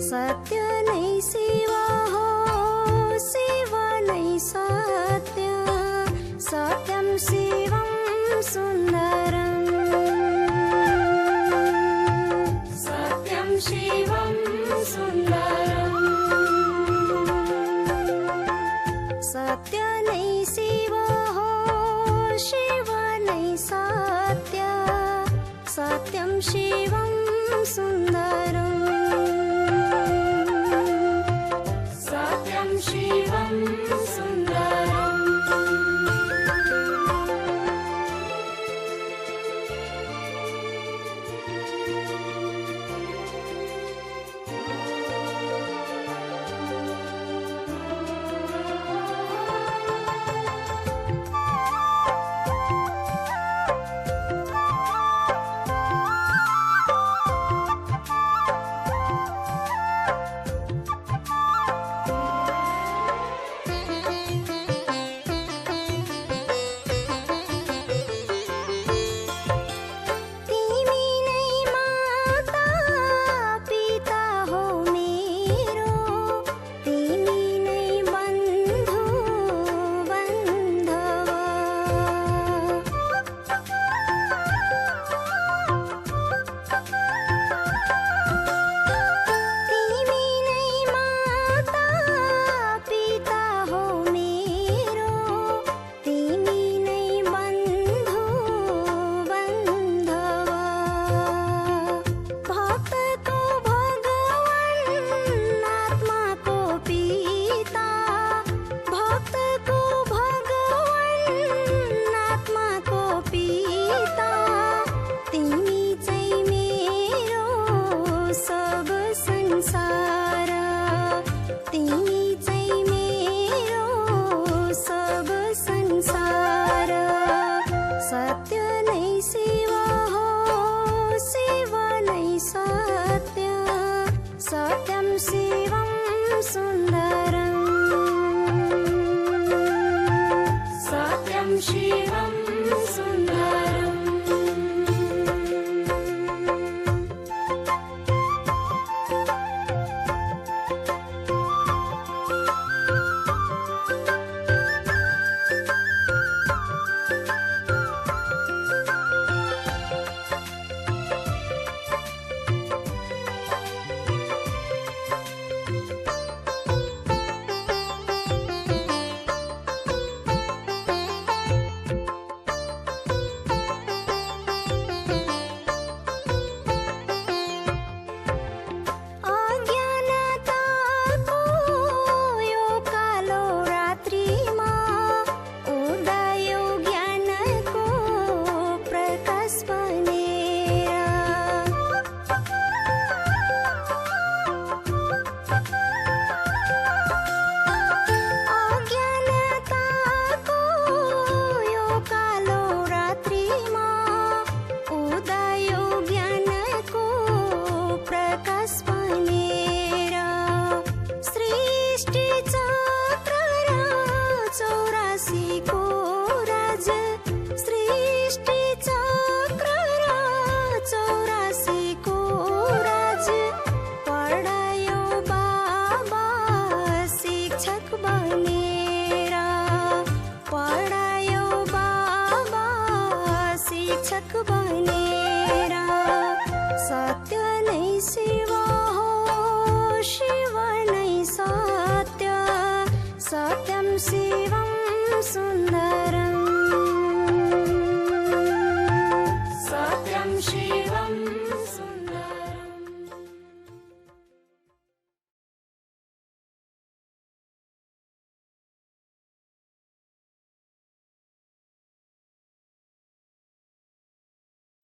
सत्य नै शिवा हो, शिव नै सत्य, सत्यं शिवं सुन्दरम्, सत्यं शिवं सुन्दरम्। सत्य नै शिव हो, शिव नै सत्य, सत्यं शिवं सुन्दरम्, शिवं सुन्दरम्।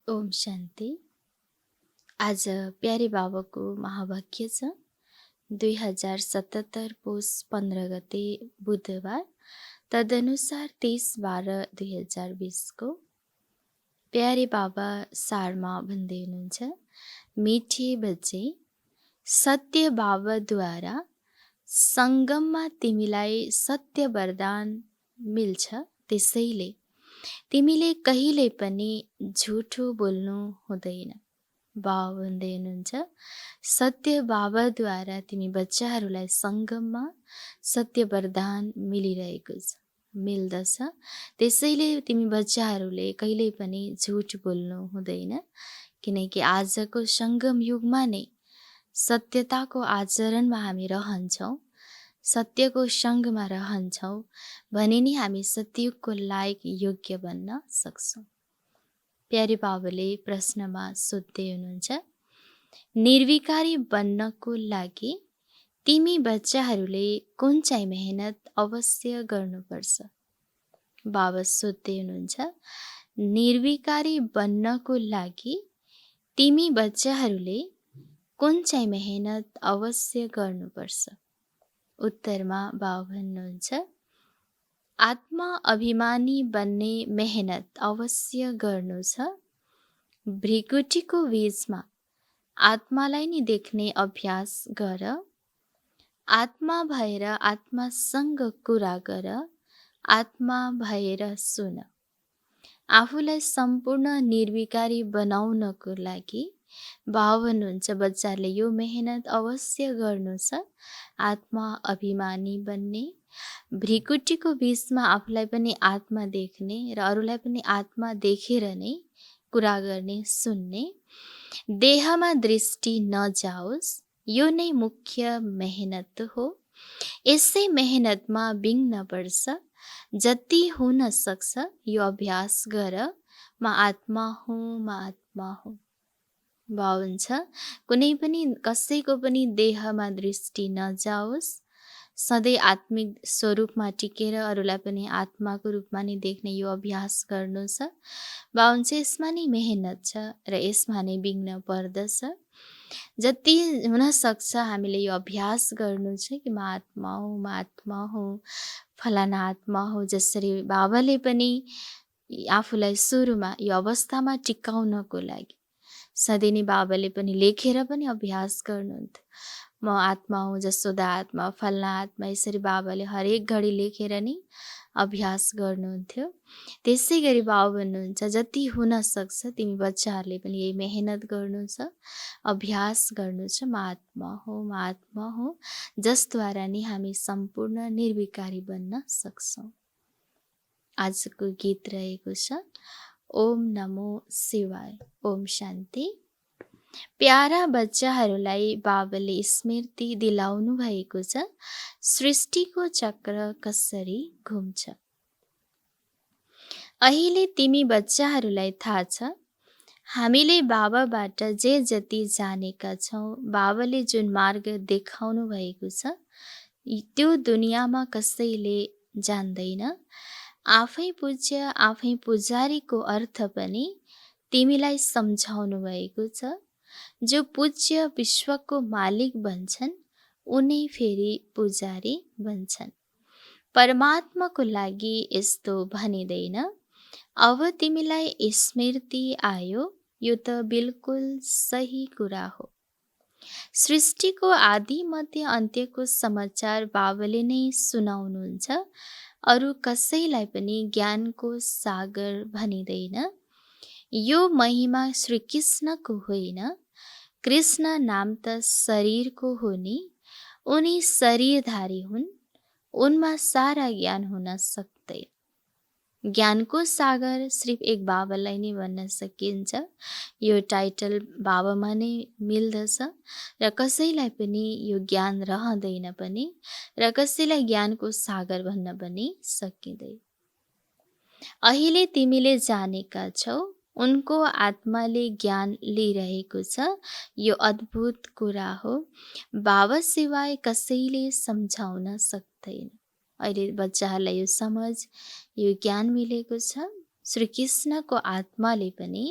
ओम शान्ति। आज प्यारे बाबाको महावाक्य छ, 2077 पुस 15 गते बुधबार, तदनुसार 30/12/2020 को। प्यारे बाबा सारमा भन्दै हुनुहुन्छ, मिठे बच्चे, सत्य बाबाद्वारा सङ्गममा तिमीलाई सत्य वरदान मिल्छ, त्यसैले तिमीले कहिले पनि झुठो बोल्नु हुँदैन। बाबा भन्दै हुनुहुन्छ, सत्य बाबाद्वारा तिमी बच्चाहरूलाई सङ्गममा सत्य वरदान मिल्दछ, त्यसैले तिमी बच्चाहरूले कहिले पनि झुट बोल्नु हुँदैन। किनकि आजको सङ्गम युगमा नै सत्यताको आचरणमा हामी रहन्छौँ, सत्यको सङ्गमा रहन्छौँ भने नि हामी सत्ययुगको लायक योग्य बन्न सक्छौँ। प्यारे बाबाले प्रश्नमा सोध्दै हुनुहुन्छ, निर्विकारी बन्नको लागि तिमी बच्चाहरूले कुन चाहिँ मेहनत अवश्य गर्नुपर्छ? बाबा सोध्दै हुनुहुन्छ, निर्विकारी बन्नको लागि तिमी बच्चाहरूले कुन चाहिँ मेहनत अवश्य गर्नुपर्छ? उत्तरमा बाबा भन्नुहुन्छ, आत्मा अभिमानी बन्ने मेहनत अवश्य गर्नु छ। भ्रिकुटीको बीचमा आत्मालाई नि देख्ने अभ्यास गर। आत्मा भएर आत्मासँग कुरा गर। आत्मा भएर सुन। आफूलाई सम्पूर्ण निर्विकारी बनाउनको लागि बाबा भन्नुहुन्छ, बच्चाले यो मेहनत अवश्य गर्नु छ, आत्मा अभिमानी बन्ने। भ्रिकुटीको बीचमा आफूलाई पनि आत्मा देख्ने र अरूलाई पनि आत्मा देखेर नै कुरा गर्ने, सुन्ने। देहमा दृष्टि नजाओस्, यो नै मुख्य मेहनत हो। यसै मेहनतमा बिग्न पर्छ। जति हुन सक्छ यो अभ्यास गर। म आत्मा हुँ, म आत्मा हुँ। बाबा भन्छ, कुनै पनि कसैको पनि देहमा दृष्टि नजाओस्, सधैँ आत्मिक स्वरूपमा टिकेर अरूलाई पनि आत्माको रूपमा नै देख्ने यो अभ्यास गर्नु छ। बाबा भन्छ, यसमा नै मेहनत छ र यसमा नै बिग्न पर्दछ। जति हुन सक्छ हामीले यो अभ्यास गर्नु छ कि म आत्मा हुँ, म आत्मा हुँ, फलाना आत्मा हो। जसरी बाबाले पनि आफूलाई सुरुमा यो अवस्थामा टिकाउनको लागि सधैँ नै बाबाले पनि लेखेर पनि अभ्यास गर्नुहुन्थ्यो। म आत्मा हुँ, जसोदा आत्मा, फल्ना आत्मा, यसरी बाबाले हरेक घडी लेखेर नै अभ्यास गर्नुहुन्थ्यो। त्यसै गरी बाबा भन्नुहुन्छ, जति हुन सक्छ तिमी बच्चाहरूले पनि यही मेहनत गर्नु छ, अभ्यास गर्नु छ। म आत्मा हुँ, म आत्मा हुँ, जसद्वारा नै हामी सम्पूर्ण निर्विकारी बन्न सक्छौँ। आजको गीत रहेको छ ओम नमो शिवाय। ओम शान्ति। प्यारा बच्चाहरूलाई बाबाले स्मृति दिलाउनु भएको छ, सृष्टिको चक्र कसरी घुम्छ। अहिले तिमी बच्चाहरूलाई थाहा छ, हामीले बाबाबाट जे जति जानेका छौँ, बाबाले जुन मार्ग देखाउनु भएको छ, त्यो दुनियाँमा कसैले जान्दैन। आफै पूज्य, आफै पुजारीको अर्थ पनि तिमीलाई सम्झाउनु भएको छ। जो पूज्य विश्वको मालिक बन्छन्, उनी फेरि पुजारी बन्छन्। परमात्माको लागि यस्तो भनिँदैन। अब तिमीलाई स्मृति आयो, यो त बिल्कुल सही कुरा हो। सृष्टिको आदि मध्य अन्त्यको समाचार बाबाले नै सुनाउनुहुन्छ। अरू कसैलाई पनि ज्ञानको सागर भनिँदैन। यो महिमा श्री कृष्णको होइन। कृष्ण नाम त शरीरको हो नि, उनी शरीरधारी हुन्, उनमा सारा ज्ञान हुन सक्दैन। ज्ञानको सागर सिर्फ एक बाबालाई नै भन्न सकिन्छ। यो टाइटल बाबामा नै मिल्दछ र कसैलाई पनि यो ज्ञान रहँदैन पनि र कसैलाई ज्ञानको सागर भन्न पनि सकिँदैन। अहिले तिमीले जानेका छौ, उनको आत्माले ज्ञान लिइरहेको छ। यो अद्भुत कुरा हो। बाबा सिवाय कसैले सम्झाउन सक्दैन। अहिले बच्चाहरूलाई यो समझ, यो ज्ञान मिलेको छ। श्री कृष्णको आत्माले पनि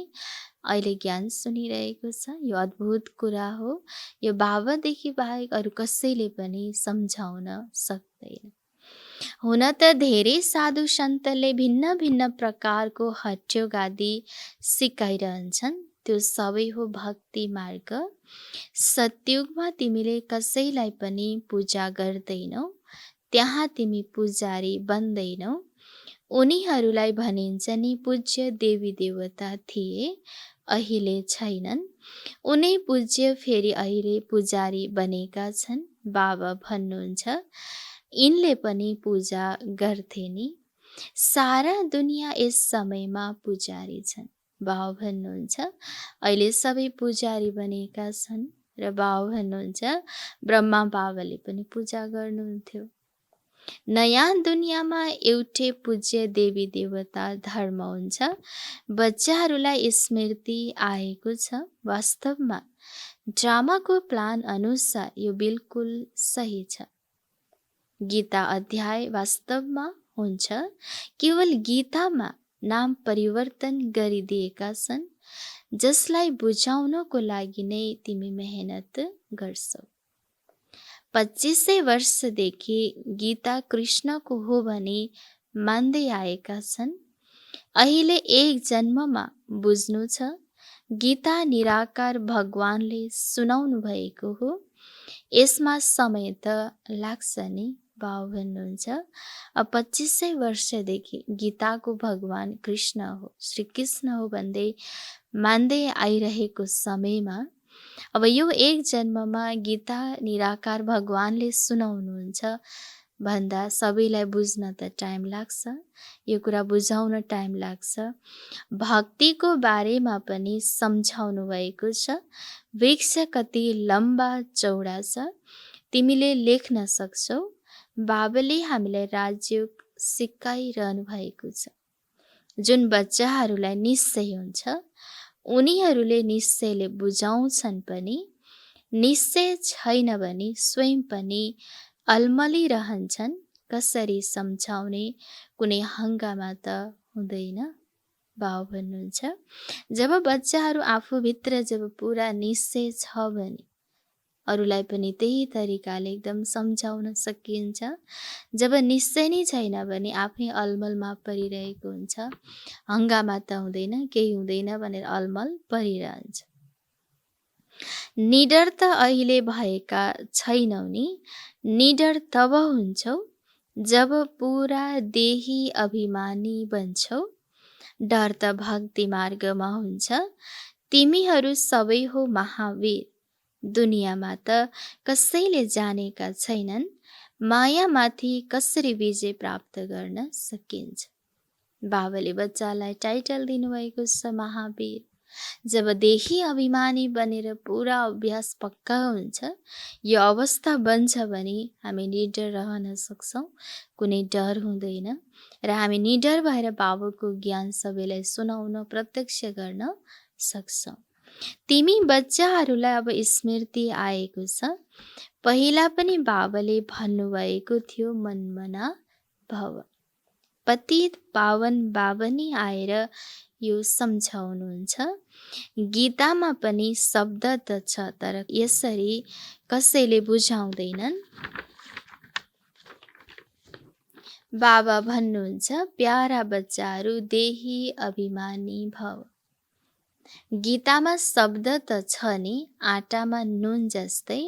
अहिले ज्ञान सुनिरहेको छ। यो अद्भुत कुरा हो। यो बाबादेखि बाहेक अरू कसैले पनि सम्झाउन सक्दैन। हुन त धेरै साधु सन्तले भिन्न भिन्न प्रकारको हट्योगादी सिकाइरहन्छन्। त्यो सबै हो भक्ति मार्ग। सतयुगमा तिमीले कसैलाई पनि पूजा गर्दैनौ, त्यहाँ तिमी पुजारी बन्दैनौ। उनीहरूलाई भनिन्छ नि पूज्य देवी देवता थिए, अहिले छैनन्। उनी पूज्य फेरि अहिले पुजारी बनेका छन्। बाबा भन्नुहुन्छ यिनले पनि पूजा गर्थे नि। सारा दुनियाँ यस समयमा पुजारी छन्। बाबा भन्नुहुन्छ अहिले सबै पुजारी बनेका छन्। र बाबा भन्नुहुन्छ ब्रह्मा बाबाले पनि पूजा गर्नुहुन्थ्यो। नयाँ दुनियाँमा एउटै पूज्य देवी देवता धर्म हुन्छ। बच्चाहरूलाई स्मृति आएको छ। वास्तवमा ड्रामाको प्लान अनुसार यो बिल्कुल सही छ। गीता अध्याय वास्तवमा हुन्छ। केवल गीतामा नाम परिवर्तन गरिदिएका छन्, जसलाई बुझाउनको लागि नै तिमी मेहनत गर्छौ। 2500 वर्षदेखि गीता कृष्णको हो भनी मान्दै आएका छन्। अहिले एक जन्ममा बुझ्नु छ। गीता निराकार भगवानले सुनाउनु भएको हो। यसमा समय त लाग्छ नि। बाबा भन्नुहुन्छ अब 2500 वर्षदेखि गीताको भगवान कृष्ण हो, श्री कृष्ण हो भन्दै मान्दै आइरहेको समयमा अब यो एक जन्ममा गीता निराकार भगवानले सुनाउनुहुन्छ भन्दा सबैलाई बुझ्न त टाइम लाग्छ। यो कुरा बुझाउन टाइम लाग्छ। भक्तिको बारेमा पनि सम्झाउनु भएको छ। वृक्ष कति लम्बा चौडा छ, तिमीले लेख्न सक्छौ। बाबाले हामीलाई राजयोग सिकाइरहनु भएको छ। जुन बच्चाहरूलाई निश्चय हुन्छ उनीहरूले निश्चयले बुझाउँछन् पनि। निश्चय छैन भने स्वयं पनि अल्मलिरहन्छन्। कसरी सम्झाउने, कुनै हङ्गामा त हुँदैन। बाबा भन्नुहुन्छ जब बच्चाहरू आफूभित्र जब पुरा निश्चय छ भने अरूलाई पनि त्यही तरिकाले एकदम सम्झाउन सकिन्छ। जब निश्चय नै छैन भने आफै अलमलमा परिरहेको हुन्छ। हङ्गामा त हुँदैन, केही हुँदैन भनेर अलमल परिरहन्छ। निडर त अहिले भएका छैनौ नि। निडर तब हुन्छौ जब पुरा देही अभिमानी बन्छौ। डर त भक्ति मार्गमा हुन्छ। तिमीहरू सबै हो महावीर। दुनियाँमा त कसैले जानेका छैनन् मायामाथि कसरी विजय प्राप्त गर्न सकिन्छ। बाबाले बच्चालाई टाइटल दिनुभएको छ महावीर। जब देही अभिमानी बनेर पुरा अभ्यास पक्का हुन्छ, यो अवस्था बन्छ भने हामी निडर रहन सक्छौँ। कुनै डर हुँदैन र हामी निडर भएर बाबाको ज्ञान सबैलाई सुनाउन प्रत्यक्ष गर्न सक्छौँ। तिमी बच्चाहरूलाई अब स्मृति आएको छ। पहिला पनि बाबाले भन्नुभएको थियो मनमना भव। पतित पावन बाबा नै आएर यो सम्झाउनुहुन्छ। गीतामा पनि शब्द त छ, तर यसरी कसैले बुझाउँदैनन्। बाबा भन्नुहुन्छ प्यारा बच्चाहरू देही अभिमानी भव। गीतामा शब्द त छ नि, आटामा नुन जस्तै।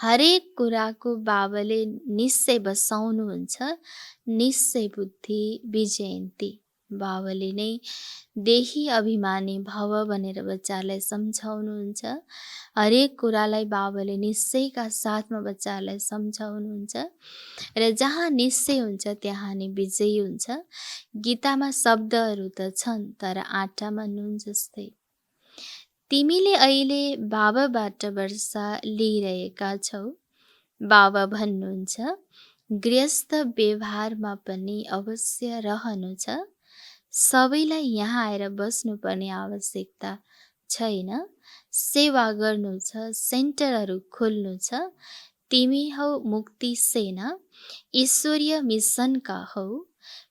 हरेक कुराको बाबाले निश्चय बसाउनुहुन्छ। निश्चय बुद्धि विजयन्ती। बाबाले नै देही अभिमानी भव भनेर बच्चालाई सम्झाउनुहुन्छ। हरेक कुरालाई बाबाले निश्चयका साथमा बच्चालाई सम्झाउनुहुन्छ। र जहाँ निश्चय हुन्छ त्यहाँ नै विजय हुन्छ। गीतामा शब्दहरू त छन्, तर आटामा नुन जस्तै। तिमीले अहिले बाबाबाट वर्षा लिइरहेका छौ। बाबा भन्नुहुन्छ गृहस्थ व्यवहारमा पनि अवश्य रहनु छ। सबैलाई यहाँ आएर बस्नुपर्ने आवश्यकता छैन। सेवा गर्नु छ, सेन्टरहरू खोल्नु छ। तिमी हौ मुक्ति सेना, ईश्वरीय मिसनका हौ।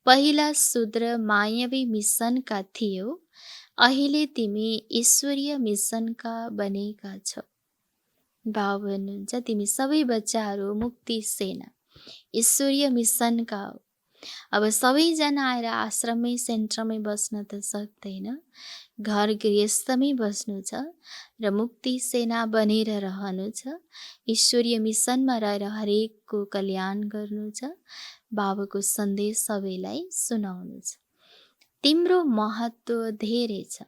पहिला शूद्र मायावी मिसनका थियौ, अहिले तिमी ईश्वरीय मिसनका बनेका छौ। बाबु भन्नुहुन्छ तिमी सबै बच्चाहरू मुक्ति सेना ईश्वरीय मिसनका हो। अब सबैजना आएर आश्रममै सेन्टरमै बस्न त सक्दैन, घर गृहस्थमै बस्नु छ र मुक्ति सेना बनेर रहनु छ। ईश्वरीय मिसनमा रहेर हरेकको कल्याण गर्नु छ। बाबाको सन्देश सबैलाई सुनाउनु छ। तिम्रो महत्त्व धेरै छ।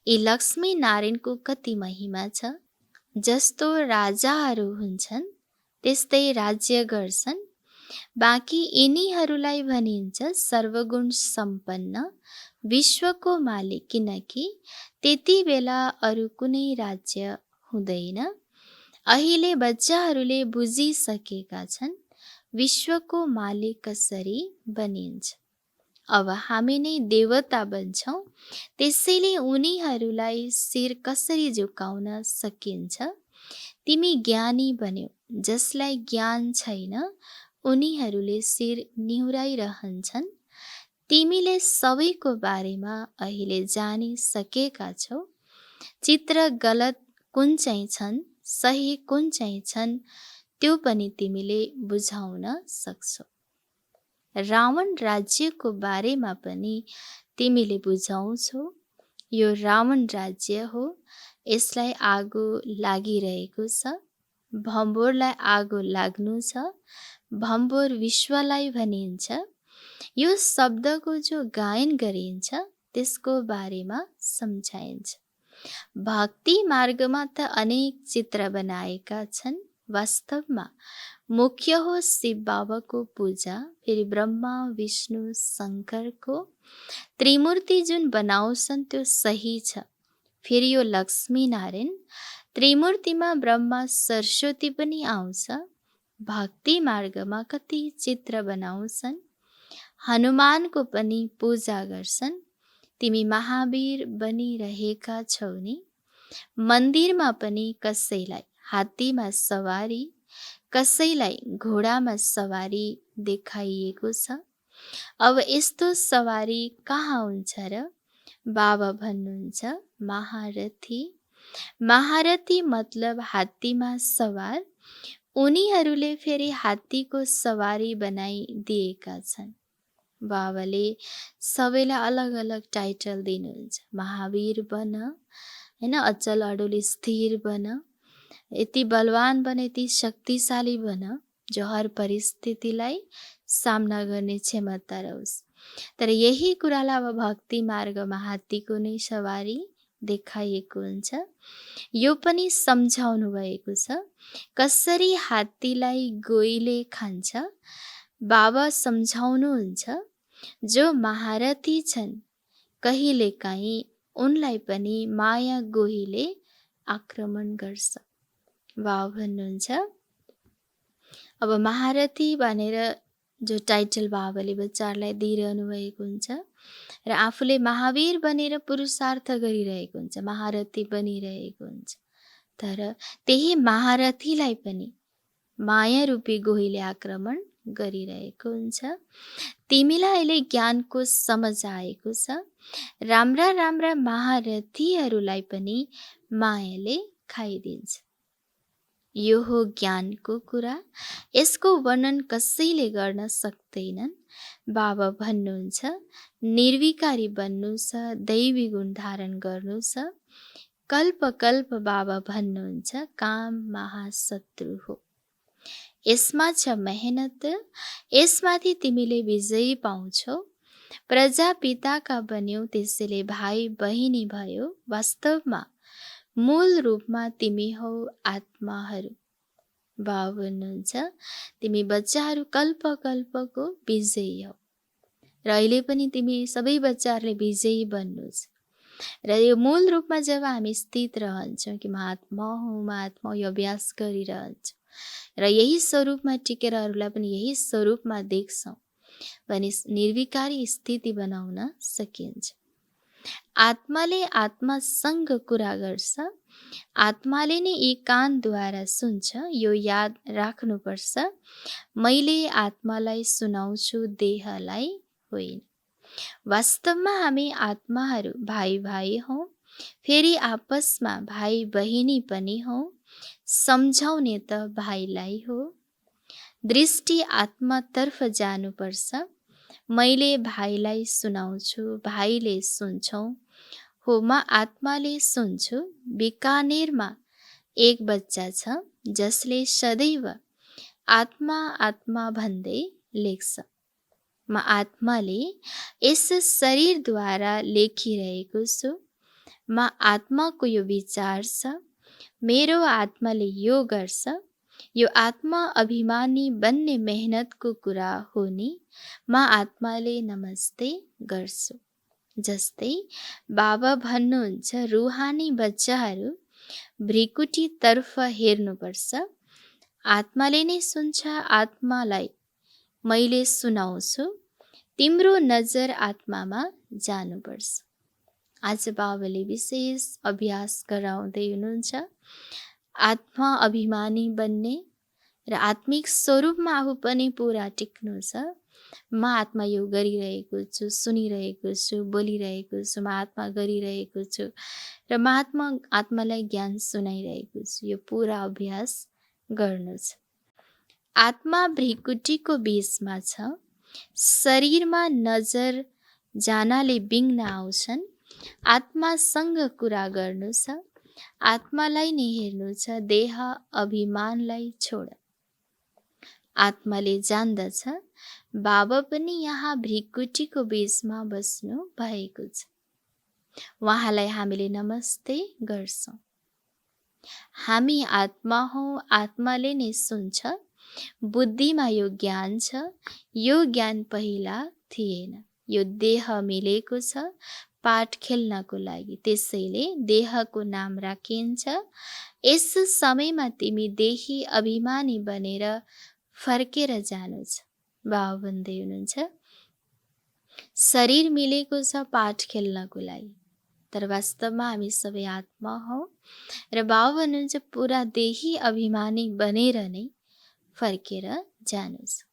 यी लक्ष्मी नारायणको कति महिमा छ। जस्तो राजाहरू हुन्छन् त्यस्तै राज्य गर्छन्। बाँकी यिनीहरूलाई भनिन्छ सर्वगुण सम्पन्न विश्वको मालिक, किनकि त्यति बेला अरू कुनै राज्य हुँदैन। अहिले बच्चाहरूले बुझिसकेका छन् विश्वको मालिक कसरी बनिन्छ। अब हामी नै देवता बन्छौँ, त्यसैले उनीहरूलाई शिर कसरी झुकाउन सकिन्छ। तिमी ज्ञानी बन्यौ, जसलाई ज्ञान छैन उनीहरूले शिर निहुराइरहन्छन्। तिमीले सबैको बारेमा अहिले जानिसकेका छौ। चित्र गलत कुन चाहिँ छन्, सही कुन चाहिँ छन्, त्यो पनि तिमीले बुझाउन सक्छौ। रावण राज्यको बारेमा पनि तिमीले बुझाउँछौ। यो रावण राज्य हो, यसलाई आगो लागिरहेको छ। भम्बोरलाई आगो लाग्नु छ। भम्बोर विश्वलाई भनिन्छ। यो शब्दको जो गायन गरिन्छ त्यसको बारेमा सम्झाइन्छ। भक्ति मार्गमा त अनेक चित्र बनाएका छन्। वास्तवमा मुख्य हो शिव बाबाको पूजा, फेरि ब्रह्मा विष्णु शङ्करको त्रिमूर्ति जुन बनाउँछन् त्यो सही छ। फेरि यो लक्ष्मी नारायण त्रिमूर्तिमा ब्रह्मा सरस्वती पनि आउँछ। भक्ति मार्गमा कति चित्र बनाउँछन्। हनुमानको पनि पूजा गर्छन्। तिमी महावीर बनिरहेका छौ नि। मन्दिरमा पनि कसैलाई हात्तीमा सवारी, कसैलाई घोडामा सवारी देखाइएको छ। अब यस्तो सवारी कहाँ हुन्छ र? बाबा भन्नुहुन्छ महारथी। महारथी मतलब हात्तीमा सवार। उनीहरूले फेरि हात्तीको सवारी बनाइदिएका छन्। बाबाले सबैलाई अलग अलग टाइटल दिनुहुन्छ। महावीर बन, हैन, अचल अडोल स्थिर बन, यति बलवान बन, यति शक्तिशाली बन जो हर परिस्थितिलाई सामना गर्ने क्षमता रहोस्। तर यही कुरालाई अब भक्ति मार्गमा हात्तीको नै सवारी देखाइएको हुन्छ। यो पनि सम्झाउनु भएको छ कसरी हात्तीलाई गोहीले खान्छ। बाबा सम्झाउनुहुन्छ जो महारथी छन् कहिलेकाहीँ उनलाई पनि माया गोहीले आक्रमण गर्छ। बाबा भन्नुहुन्छ अब महारथी भनेर जो टाइटल बाबाले बच्चाहरूलाई दिइरहनु भएको हुन्छ र आफूले महावीर बनेर पुरुषार्थ गरिरहेको हुन्छ, महारथी बनिरहेको हुन्छ। तर त्यही महारथीलाई पनि माया रूपी गोहीले आक्रमण गरिरहेको हुन्छ। तिमीलाई अहिले ज्ञानको समझ आएको छ। राम्रा राम्रा महारथीहरूलाई पनि मायाले खाइदिन्छ। यो हो ज्ञानको कुरा। यसको वर्णन कसैले गर्न सक्दैनन्। बाबा भन्नुहुन्छ निर्विकारी बन्नु छ, दैवी गुण धारण गर्नु छ। कल्प कल्प बाबा भन्नुहुन्छ काम महाशत्रु हो। यसमा छ मेहनत, यसमाथि तिमीले विजय पाउँछौ। प्रजापिताका बन्यौ, त्यसैले भाइ बहिनी भयो। वास्तवमा मूल रूपमा तिमी हौ आत्माहरू। बाबा भन्नुहुन्छ तिमी बच्चाहरू कल्प कल्पको विजयी हौ र अहिले पनि तिमी सबै बच्चाहरूले विजयी बन्नुहोस्। र यो मूल रूपमा जब हामी स्थित रहन्छौँ कि म आत्मा हुँ, म आत्मा, यो अभ्यास गरिरहन्छौँ र यही स्वरूपमा टिकेर अरूलाई पनि यही स्वरूपमा देख्छौँ भने निर्विकारी स्थिति बनाउन सकिन्छ। आत्माले आत्मासँग कुरा गर्छ। आत्माले नै यी कानद्वारा सुन्छ। यो याद राख्नुपर्छ। मैले आत्मालाई सुनाउँछु, देहलाई होइन। वास्तवमा हामी आत्माहरू भाइ भाइ हौँ, फेरि आपसमा भाइ बहिनी पनि हौँ। सम्झाउने त भाइलाई हो। दृष्टि आत्मातर्फ जानुपर्छ। मैले भाइलाई सुनाउँछु, भाइले सुन्छौ। हो, म आत्माले सुन्छु। बिकानेरमा एक बच्चा छ जसले सदैव आत्मा आत्मा भन्दै लेख्छ। म आत्माले यस शरीरद्वारा लेखिरहेको छु। म आत्माको यो विचार छ, मेरो आत्माले यो गर्छ। यो आत्मा अभिमानी बन्ने मेहनतको कुरा हो नि। म आत्माले नमस्ते गर्छु। जस्तै बाबा भन्नुहुन्छ, रुहानी बच्चाहरू भ्रिकुटीतर्फ हेर्नुपर्छ। आत्माले नै सुन्छ। आत्मालाई मैले सुनाउँछु। तिम्रो नजर आत्मामा जानुपर्छ। आज बाबाले विशेष अभ्यास गराउँदै हुनुहुन्छ। आत्मा अभिमानी बन्ने र आत्मिक स्वरूपमा आफू पनि पुरा टिक्नु छ। म आत्मा यो गरिरहेको छु, सुनिरहेको छु, बोलिरहेको छु। म आत्मा गरिरहेको छु र म आत्मालाई ज्ञान सुनाइरहेको छु। यो पुरा अभ्यास गर्नु छ। आत्मा भ्रिकुटीको बीचमा छ। शरीरमा नजर जानाले विघ्न आउँछन्। आत्मासँग कुरा गर्नु छ। आत्मालाई नै हेर्नु छ। देह अभिमानलाई छोड। आत्माले जान्दछ बाबा पनि यहाँ भ्रिकुटीको बीचमा बस्नु भएको छ। उहाँलाई हामीले नमस्ते गर्छौँ। हामी आत्मा हौँ। आत्माले नै सुन्छ। बुद्धिमा यो ज्ञान छ। यो ज्ञान पहिला थिएन। यो देह मिलेको छ पाठ खेल्नको लागि, त्यसैले देहको नाम राखिन्छ। यस समयमा तिमी देही अभिमानी बनेर फर्केर जानु छ। बाबा भन्दै हुनुहुन्छ, शरीर मिलेको छ पाठ खेल्नको लागि, तर वास्तवमा हामी सबै आत्मा हौँ। र बाबा भन्नुहुन्छ, पुरा देही अभिमानी बनेर नै फर्केर जानु छ।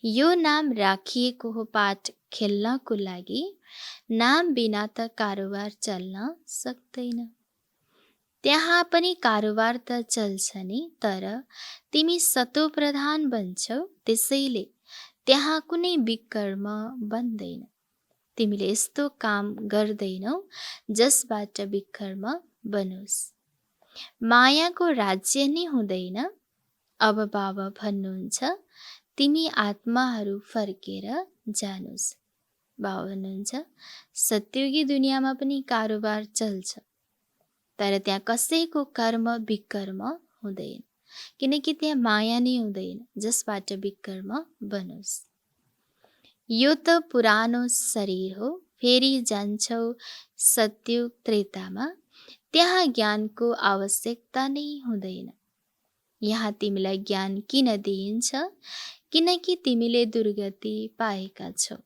यो नाम राखिएको हो पाठ खेल्नको लागि। नाम बिना त कारोबार चल्न सक्दैन। त्यहाँ पनि कारोबार त चल्छ नि, तर तिमी सतोप्रधान बन्छौ, त्यसैले त्यहाँ कुनै विकर्म बन्दैन। तिमीले यस्तो काम गर्दैनौ जसबाट विकर्म बनोस्। मायाको राज्य नै हुँदैन। अब बाबा भन्नुहुन्छ, तिमी आत्माहरू फर्केर जानुस्। बाबा भन्नुहुन्छ, सत्युगी दुनियाँमा पनि कारोबार चल्छ, तर त्यहाँ कसैको कर्म विकर्म हुँदैन, किनकि त्यहाँ माया नै हुँदैन जसबाट विकर्म बनोस्। यो त पुरानो शरीर हो। फेरि जान्छौ सत्युग त्रेतामा। त्यहाँ ज्ञानको आवश्यकता नै हुँदैन। यहाँ तिमीलाई ज्ञान किन दिइन्छ? किनकि तिमीले दुर्गति पाएका छौ।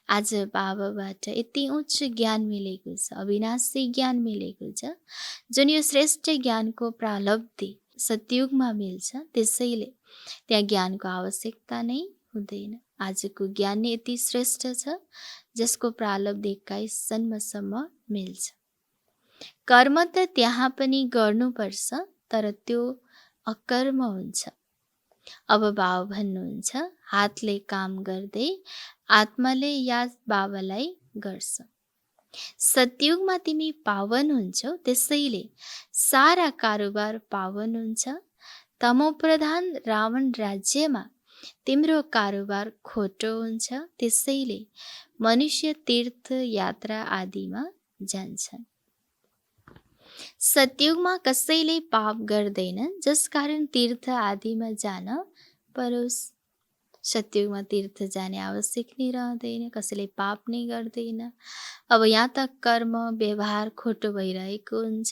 आज बाबाबाट यति उच्च ज्ञान मिलेको छ, अविनाशी ज्ञान मिलेको छ, जुन यो श्रेष्ठ ज्ञानको प्रालब्धि सतयुगमा मिल्छ। त्यसैले त्यहाँ ज्ञानको आवश्यकता नै हुँदैन। आजको ज्ञान यति श्रेष्ठ छ जसको प्रालब्धि 21 जन्मसम्म मिल्छ। कर्म त त्यहाँ पनि गर्नुपर्छ, तर त्यो अकर्म हुन्छ। अब बाबा भन्नुहुन्छ, हातले काम गर्दै आत्माले याद बाबालाई गर्छ। सतयुगमा तिमी पावन हुन्छौ, त्यसैले सारा कारोबार पावन हुन्छ। तमोप्रधान रावण राज्यमा तिम्रो कारोबार खोटो हुन्छ, त्यसैले मनुष्य तीर्थ यात्रा आदिमा जान्छन्। सतयुगमा कसैले पाप गर्दैनन्, जसकारण तीर्थ आदिमा जान परोस्। सतयुगमा तीर्थ जाने आवश्यक नै रहँदैन, कसैले पाप नै गर्दैन। अब यहाँ त कर्म व्यवहार खोटो भइरहेको हुन्छ,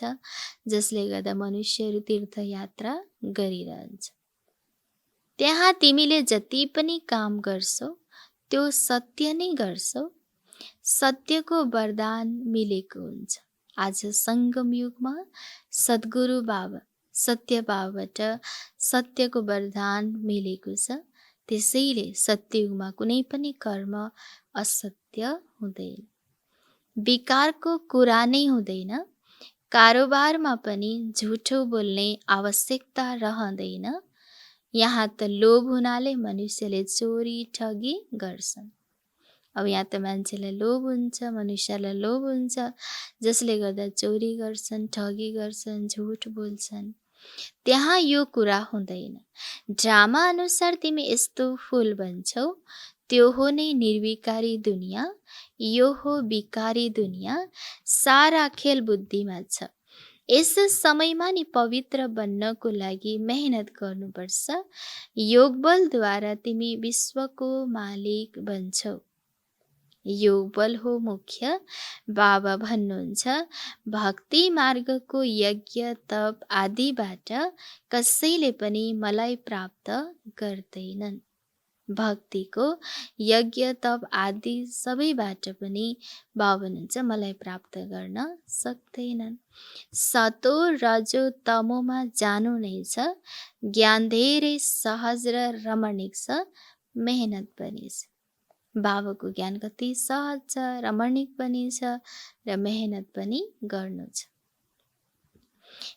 जसले गर्दा मनुष्यहरू तीर्थ यात्रा गरिरहन्छ। त्यहाँ तिमीले जति पनि काम गर्छौ त्यो सत्य नै गर्छौ। सत्यको वरदान मिलेको हुन्छ। आज सङ्गम युगमा सद्गुरु बाबा सत्य बाबाबाट सत्यको वरदान मिलेको छ। त्यसैले सत्ययुगमा कुनै पनि कर्म असत्य हुँदैन। विकारको कुरा नै हुँदैन। कारोबारमा पनि झुठो बोल्ने आवश्यकता रहँदैन। यहाँ त लोभ हुनाले मनुष्यले चोरी ठगी गर्छन्। अब यहाँ त मान्छेलाई लोभ हुन्छ, मनुष्यलाई लोभ हुन्छ, जसले गर्दा चोरी गर्छन्, ठगी गर्छन्, झुट बोल्छन्। त्यहाँ यो कुरा हुँदैन। ड्रामा अनुसार तिमी यस्तो फुल बन्छौ, त्यो हो नै निर्विकारी दुनियाँ, यो हो विकारी दुनियाँ। सारा खेल बुद्धिमा छ। यस समयमा नि पवित्र बन्नको लागि मेहनत गर्नुपर्छ। योग बलद्वारा तिमी विश्वको मालिक बन्छौ। योग बल हो मुख्य। बाबा भन्नुहुन्छ, भक्ति मार्गको यज्ञ तप आदिबाट कसैले पनि मलाई प्राप्त गर्दैनन्। भक्तिको यज्ञ तप आदि सबैबाट पनि बाबा भन्नुहुन्छ मलाई प्राप्त गर्न सक्दैनन्। सतो रजो तमोमा जानु नै छ। ज्ञान धेरै सहज र रमणीक छ, मेहनत पनि छ। बाबाको ज्ञान कति सहज छ, रमणीक पनि छ र मेहनत पनि गर्नु छ।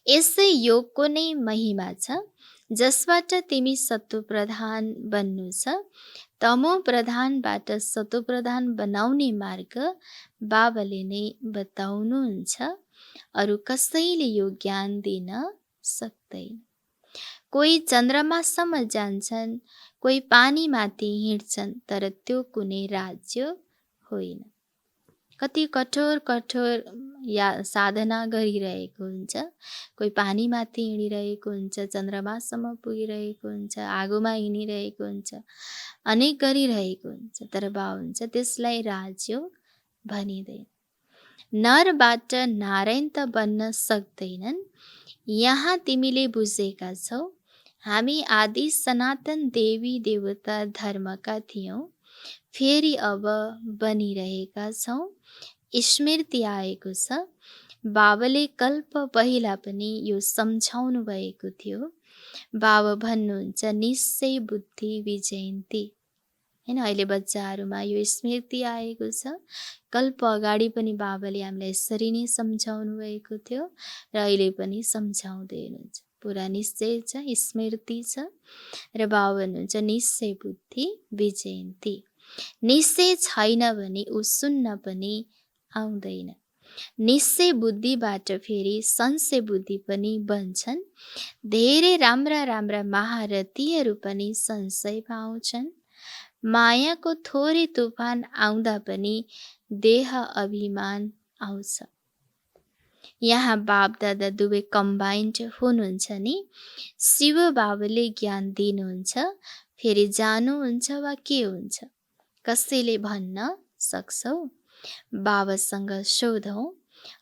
यसै योगको नै महिमा छ, जसबाट तिमी सत्व प्रधान बन्नु छ। तमो प्रधानबाट सत्व प्रधान बनाउने मार्ग बाबाले नै बताउनुहुन्छ। अरू कसैले यो ज्ञान दिन सक्दैन। कोही चन्द्रमासम्म जान्छन्, कोही पानीमाथि हिँड्छन्, तर त्यो कुनै राज्य होइन। कति कठोर कठोर साधना गरिरहेको हुन्छ। कोही पानीमाथि हिँडिरहेको हुन्छ, चन्द्रमासम्म पुगिरहेको हुन्छ, आगोमा हिँडिरहेको हुन्छ, अनेक गरिरहेको हुन्छ, तर बाबा हुन्छ त्यसलाई राज्य भनिँदैन। नरबाट नारायण त बन्न सक्दैनन्। यहाँ तिमीले बुझेका छौ, हामी आदि सनातन देवी देवता धर्मका थियौँ, फेरि अब बनिरहेका छौँ। स्मृति आएको छ। बाबाले कल्प पहिला पनि यो सम्झाउनु भएको थियो। बाबा भन्नुहुन्छ निश्चय बुद्धि विजयन्ती। हैन, अहिले बच्चाहरूमा यो स्मृति आएको छ। कल्प अगाडि पनि बाबाले हामीलाई यसरी नै सम्झाउनु भएको थियो र अहिले पनि सम्झाउँदै हुनुहुन्छ। पुरा निश्चय छ, स्मृति छ र बाबा भन्नुहुन्छ निश्चय बुद्धि विजयन्ती। निश्चय छैन भने ऊ सुन्न पनि आउँदैन। निश्चय बुद्धिबाट फेरि संशय बुद्धि पनि बन्छन्। धेरै राम्रा राम्रा महारथीहरू पनि संशयमा आउँछन्। मायाको थोरै तुफान आउँदा पनि देह अभिमान आउँछ। यहाँ बाप दादा दुवै कम्बाइन्ड हुनुहुन्छ नि। शिव बाबाले ज्ञान दिनुहुन्छ, फेरि जानुहुन्छ वा के हुन्छ कसैले भन्न सक्छौ? बाबासँग सोधौँ,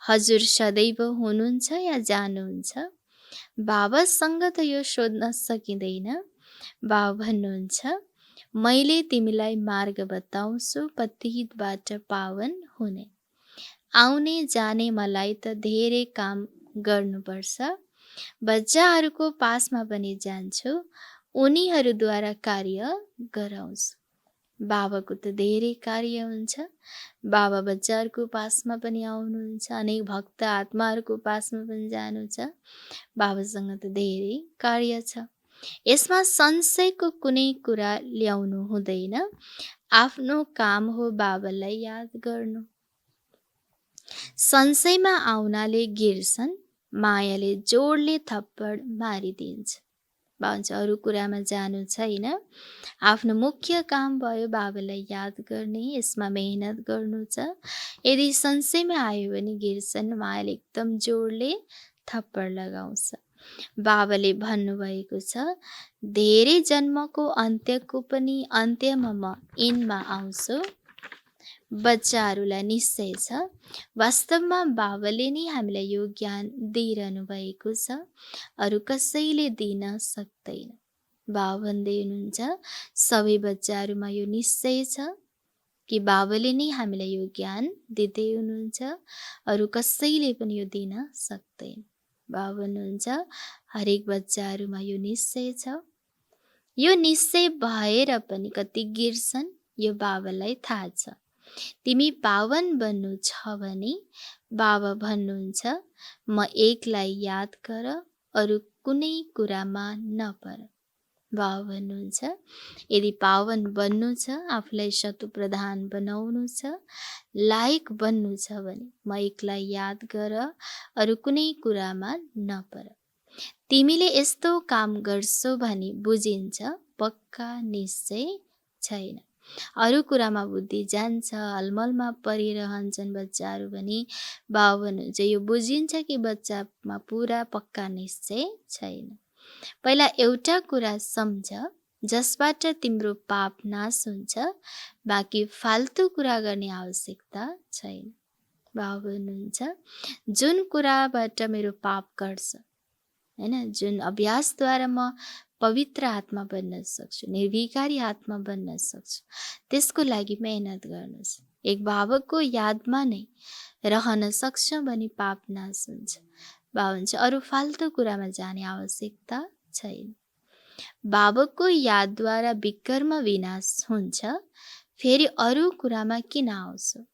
हजुर सदैव हुनुहुन्छ या जानुहुन्छ? बाबासँग त यो सोध्न सकिँदैन। बाबा भन्नुहुन्छ मैले तिमीलाई मार्ग बताउँछु पतितबाट पावन हुने। आउने जाने मलाई त धेरै काम गर्नुपर्छ। बच्चाहरूको पासमा पनि जान्छु, उनीहरूद्वारा कार्य गराउँछु। बाबाको त धेरै कार्य हुन्छ। बाबा बच्चाहरूको पासमा पनि आउनुहुन्छ, अनेक भक्त आत्माहरूको पासमा पनि जानु छ। बाबासँग त धेरै कार्य छ। यसमा संशयको कुनै कुरा ल्याउनु हुँदैन। आफ्नो काम हो बाबालाई याद गर्नु। संशयमा आउनाले गिर्छन्, मायाले जोडले थप्पड मारिदिन्छ। भन्छ अरू कुरामा जानु छैन, आफ्नो मुख्य काम भयो बाबालाई याद गर्ने, यसमा मेहनत गर्नु छ। यदि संशयमा आयो भने गिर्छन्, मायाले एकदम जोडले थप्पड लगाउँछ। बाबाले भन्नुभएको छ धेरै जन्मको अन्त्यको पनि अन्त्यमा म यिनमा आउँछु। बच्चाहरूलाई निश्चय छ। वास्तवमा बाबाले नै हामीलाई यो ज्ञान दिइरहनु भएको छ, अरू कसैले दिन सक्दैन। बाबा भन्दै हुनुहुन्छ सबै बच्चाहरूमा यो निश्चय छ कि बाबाले नै हामीलाई यो ज्ञान दिँदै हुनुहुन्छ, अरू कसैले पनि यो दिन सक्दैन। बाबा भन्नुहुन्छ हरेक बच्चाहरूमा यो निश्चय छ। यो निश्चय भएर पनि कति गिर्छन् यो बाबालाई थाहा छ। तिमी पावन बन्नु छ भने बाबा भन्नुहुन्छ म एकलाई याद गर, अरू कुनै कुरामा नपर। बाबा भन्नुहुन्छ यदि पावन बन्नु छ, आफूलाई शत्रुप्रधान बनाउनु छ, लायक बन्नु छ भने म एकलाई याद गर, अरू कुनै कुरामा नपर। तिमीले यस्तो काम गर्छौ भनी बुझिन्छ, पक्का निश्चय छैन। अरू कुरामा बुद्धि जान्छ, अलमलमा परिरहन्छन् बच्चाहरू भने बाबा भन्नुहुन्छ यो बुझिन्छ कि बच्चामा पुरा पक्का निश्चय छैन। पहिला एउटा कुरा सम्झ, जसबाट तिम्रो पाप नाश हुन्छ, बाँकी फाल्तु कुरा गर्ने आवश्यकता छैन। बाबा भन्नुहुन्छ जुन कुराबाट मेरो पाप गर्छ, हैन, जुन अभ्यासद्वारा म पवित्र आत्मा बन्न सक्छु, निर्विकारी आत्मा बन्न सक्छु, त्यसको लागि मेहनत गर्नुहोस्। एक बाबाको यादमा नै रहन सक्छौँ भने पाप नाश हुन्छ। बाबा भन्छ अरू फाल्तु कुरामा जाने आवश्यकता छैन। बाबाको यादद्वारा विकर्म विनाश हुन्छ, फेरि अरू कुरामा किन आउँछौ?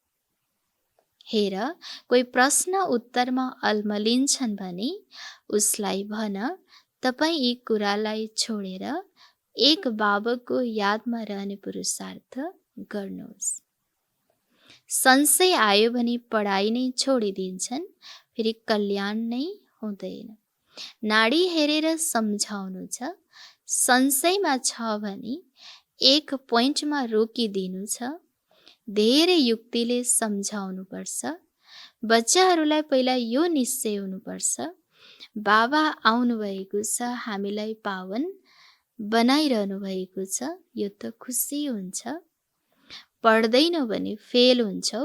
हेर, कोही प्रश्न उत्तरमा अल्मलिन्छन् भने उसलाई भन तपाईँ यी कुरालाई छोडेर एक बाबाको यादमा रहने पुरुषार्थ गर्नुहोस्। संशय आयो भने पढाइ नै छोडिदिन्छन्, फेरि कल्याण नै हुँदैन। नाडी हेरेर सम्झाउनु छ। संशयमा छ भने एक पोइन्टमा रोकिदिनु छ। धेरै युक्तिले सम्झाउनु पर्छ। बच्चाहरूलाई पहिला यो निश्चय हुनुपर्छ बाबा आउनुभएको छ, हामीलाई पावन बनाइरहनु भएको छ, यो त खुसी हुन्छ। पढ्दैनौ भने फेल हुन्छौ,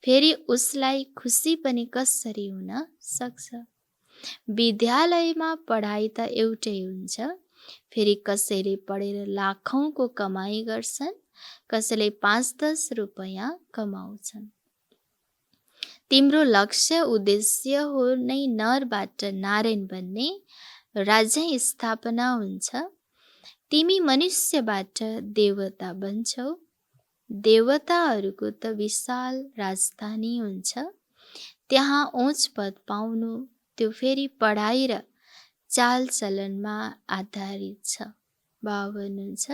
फेरि उसलाई खुसी पनि कसरी हुन सक्छ? विद्यालयमा पढाइ त एउटै हुन्छ, फेरि कसैले पढेर लाखौँको कमाइ गर्छन्, कसैले 5-10 रुपैयाँ कमाउँछन्। तिम्रो लक्ष्य उद्देश्य हो नै नरबाट नारायण बन्ने, राज्य स्थापना हुन्छ। तिमी मनुष्यबाट देवता बन्छौ। देवताहरूको त विशाल राजधानी हुन्छ, त्यहाँ उच्च पद पाउनु त्यो फेरि पढाइ र चालचलनमा आधारित छ। बाबा भन्नुहुन्छ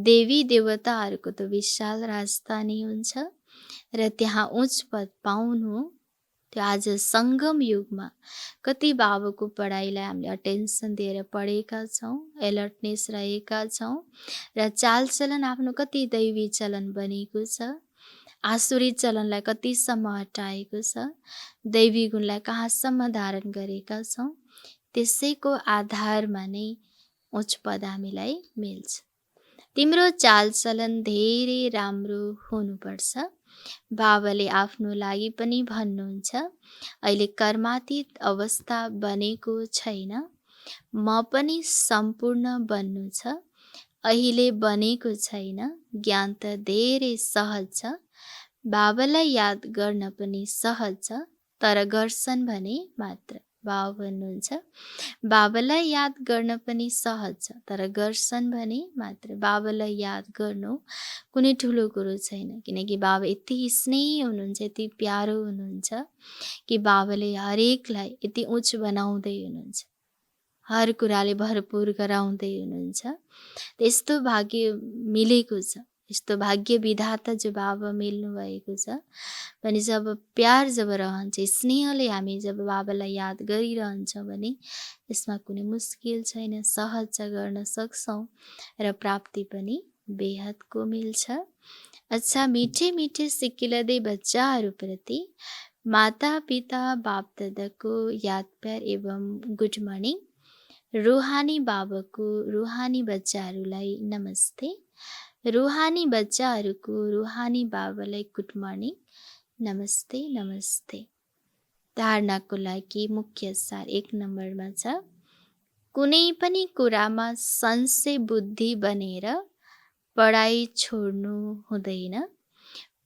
देवी देवताहरूको त विशाल राजधानी हुन्छ र त्यहाँ उच्च पद पाउनु त्यो आज सङ्गम युगमा कति बाबाको पढाइलाई हामीले अटेन्सन दिएर पढेका छौँ, एलर्टनेस रहेका छौँ र चालचलन आफ्नो कति दैवी चलन बनेको छ, आसुरी चलनलाई कतिसम्म हटाएको छ, दैवी गुणलाई कहाँसम्म धारण गरेका छौँ, त्यसैको आधारमा नै उच्च पद हामीलाई मिल्छ। तिम्रो चालचलन धेरै राम्रो हुनुपर्छ। बाबाले आफ्नो लागि पनि भन्नुहुन्छ अहिले कर्मातीत अवस्था बनेको छैन, म पनि सम्पूर्ण बन्नु छ, अहिले बनेको छैन। ज्ञान त धेरै सहज छ, बाबालाई याद गर्न पनि सहज छ, तर गर्छन् भने मात्र। बाबा भन्नुहुन्छ बाबालाई याद गर्न पनि सहज छ, तर गर्छन् भने मात्र। बाबालाई याद गर्नु कुनै ठुलो कुरो छैन, किनकि बाबा यति स्नेही हुनुहुन्छ, यति प्यारो हुनुहुन्छ कि बाबाले हरेकलाई यति उच्च बनाउँदै हुनुहुन्छ, हर कुराले भरपुर गराउँदै हुनुहुन्छ। त्यस्तो भाग्य मिलेको छ, यस्तो भाग्य विधाता जो बाबा मिल्नु भएको छ भने जब प्यार जब रहन्छ, स्नेहले हामी जब बाबालाई याद गरिरहन्छौँ भने यसमा कुनै मुस्किल छैन, सहज गर्न सक्छौँ र प्राप्ति पनि बेहदको मिल्छ। अच्छा, मिठे मिठे सिक्किलदै बच्चाहरूप्रति माता पिता बाप दादाको याद प्यार एवं गुड मर्निङ। रुहानी बाबाको रुहानी बच्चाहरूलाई नमस्ते। रुहानी बच्चाहरूको रुहानी बाबालाई गुड मर्निङ, नमस्ते नमस्ते। धारणाको लागि मुख्य सार 1 नम्बरमा छ कुनै पनि कुरामा संशय बुद्धि बनेर पढाइ छोड्नु हुँदैन।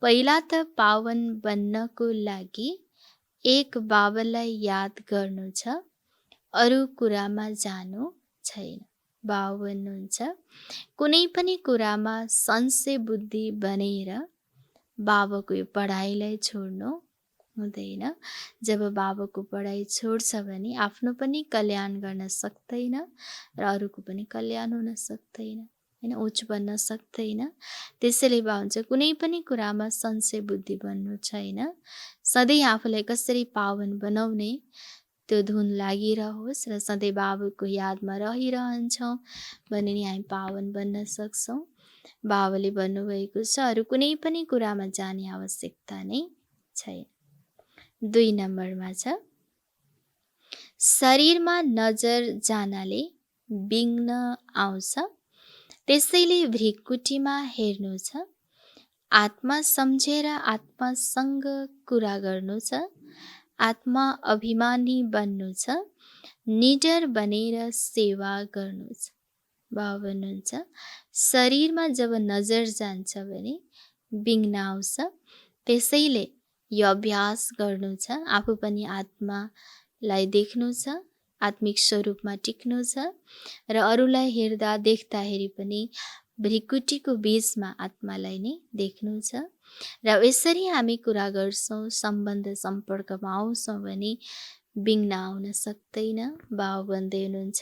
पहिला त पावन बन्नको लागि एक बाबालाई याद गर्नु छ, अरू कुरामा जानु छैन। बाबु भन्नुहुन्छ कुनै पनि कुरामा संशय बुद्धि बनेर बाबाको यो पढाइलाई छोड्नु हुँदैन। जब बाबाको पढाइ छोड्छ भने आफ्नो पनि कल्याण गर्न सक्दैन र अरूको पनि कल्याण हुन सक्दैन, होइन, उच्च बन्न सक्दैन। त्यसैले बा हुन्छ कुनै पनि कुरामा संशय बुद्धि बन्नु छैन। सधैँ आफूलाई कसरी पावन बनाउने त्यो धुन लागिरहोस् र सधैँ बाबाको यादमा रहिरहन्छौँ भने नि हामी पावन बन्न सक्छौँ। बाबाले भन्नुभएको छ अरू कुनै पनि कुरामा जाने आवश्यकता नै छैन। 2 नम्बरमा छ शरीरमा नजर जानाले विघ्न आउँछ, त्यसैले भृकुटीमा हेर्नु छ। आत्मा सम्झेर आत्मासँग कुरा गर्नु छ, आत्मा अभिमानी बन्नु छ, निडर बनेर सेवा गर्नु छ। बाबा भन्नुहुन्छ शरीरमा जब नजर जान्छ भने विघ्न आउँछ, त्यसैले यो अभ्यास गर्नु छ। आफू पनि आत्मालाई देख्नु छ, आत्मिक स्वरूपमा टिक्नु छ र अरूलाई हेर्दा देख्दाखेरि पनि भृकुटीको बीचमा आत्मालाई नै देख्नु छ। र यसरी हामी कुरा गर्छौँ, सम्बन्ध सम्पर्कमा आउँछौँ भने विघ्न आउन सक्दैन। बाबु भन्दै हुनुहुन्छ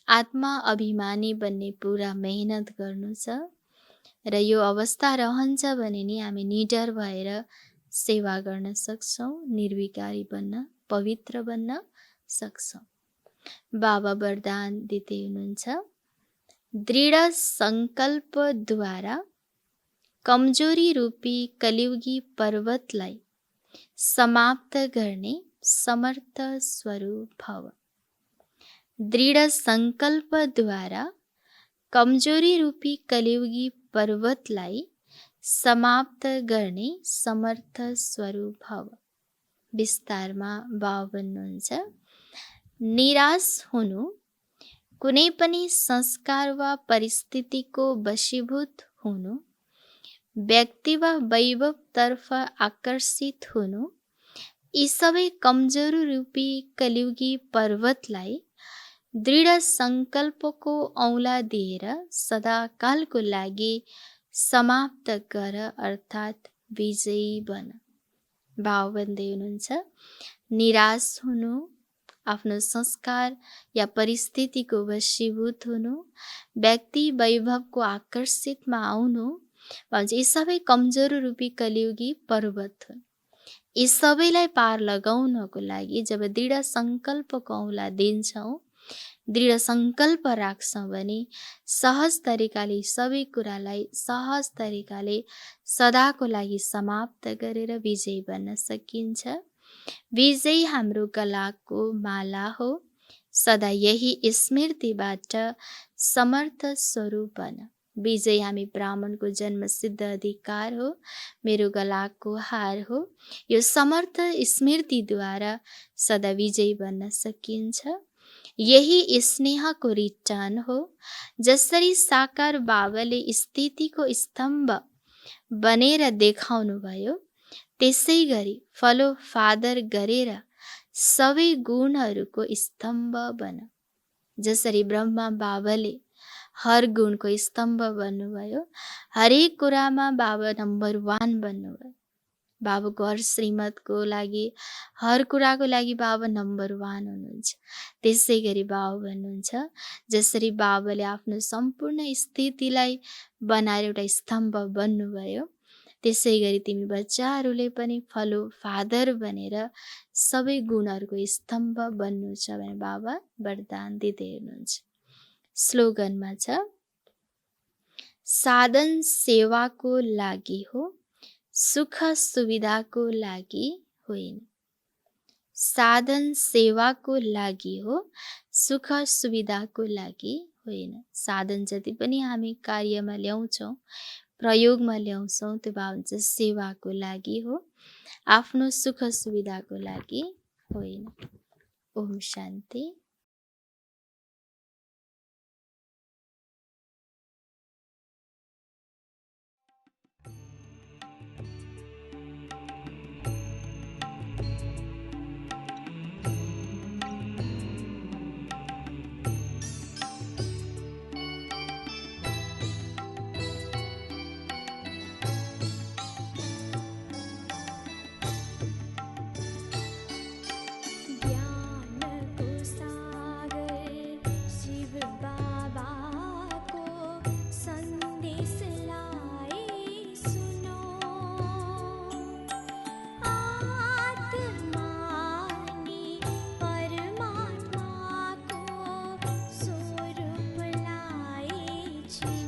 आत्मा अभिमानी बन्ने पुरा मेहनत गर्नु छ र यो अवस्था रहन्छ भने नि हामी निडर भएर सेवा गर्न सक्छौँ, निर्विकारी बन्न, पवित्र बन्न सक्छौँ। बाबा वरदान दिँदै हुनुहुन्छ दृढ सङ्कल्पद्वारा कमजोरी रूपी कलियुगी पर्वतलाई समाप्त गर्ने समर्थ स्वरूप भव। दृढ सङ्कल्पद्वारा कमजोरी रूपी कलियुगी पर्वतलाई समाप्त गर्ने समर्थ स्वरूप भव। विस्तारमा बाबा भन्नुहुन्छ निराश हुनु कुनै पनि संस्कार वा परिस्थितिको वशीभूत हुनु, व्यक्ति वा वैभवतर्फ आकर्षित हुनु, यी सबै कमजोरी रूपी कलियुगी पर्वतलाई दृढ सङ्कल्पको औँला दिएर सदाकालको लागि समाप्त गर, अर्थात् विजयी बन। बाबा भन्दै हुनुहुन्छ निराश हुनु, आफ्नो संस्कार या परिस्थितिको वशीभूत हुनु, व्यक्ति वैभवको आकर्षितमा आउनु भन्छ यी सबै कमजोरी रूपी कलियुगी पर्वत हुन्। यी सबैलाई पार लगाउनको लागि जब दृढ सङ्कल्पको औँला दिन्छौँ, दृढ सङ्कल्प राख्छौँ भने सहज तरिकाले सबै कुरालाई सहज तरिकाले सदाको लागि समाप्त गरेर विजयी बन्न सकिन्छ। विजय हाम्रो गलाको माला हो, सदा यही स्मृतिबाट समर्थ स्वरूप बन। विजय हामी ब्राह्मणको जन्मसिद्ध अधिकार हो, मेरो गलाको हार हो। यो समर्थ स्मृतिद्वारा सदा विजयी बन्न सकिन्छ। यही स्नेहको रिटर्न हो। जसरी साकार बाबाले स्थितिको स्तम्भ बनेर देखाउनु भयो, त्यसै गरी फलो फादर गरेर सबै गुणहरूको स्तम्भ बन। जसरी ब्रह्मा बाबाले हर गुणको स्तम्भ बन्नुभयो, हरेक कुरामा बाबा नम्बर 1 बन्नुभयो। बाबाको हर श्रीमतको लागि, हर कुराको लागि बाबा नम्बर 1 हुनुहुन्छ। त्यसै गरी बाबा भन्नुहुन्छ जसरी बाबाले आफ्नो सम्पूर्ण स्थितिलाई बनाएर एउटा स्तम्भ बन्नुभयो, त्यसै गरी तिमी बच्चाहरूले पनि फलो फादर बनेर सबै गुणहरूको स्तम्भ बन्नु छ भने बाबा वरदान दिँदै हुनुहुन्छ। स्लोगनमा छ साधन सेवाको लागि हो, सुख सुविधाको लागि होइन। साधन सेवाको लागि हो, सुख सुविधाको लागि होइन। साधन जति पनि हामी कार्यमा ल्याउँछौँ, प्रयोगमा ल्याउँछौँ, त्यो भावन्छ सेवाको लागि हो, आफ्नो सुख सुविधाको लागि होइन। ओम शान्ति। छिन्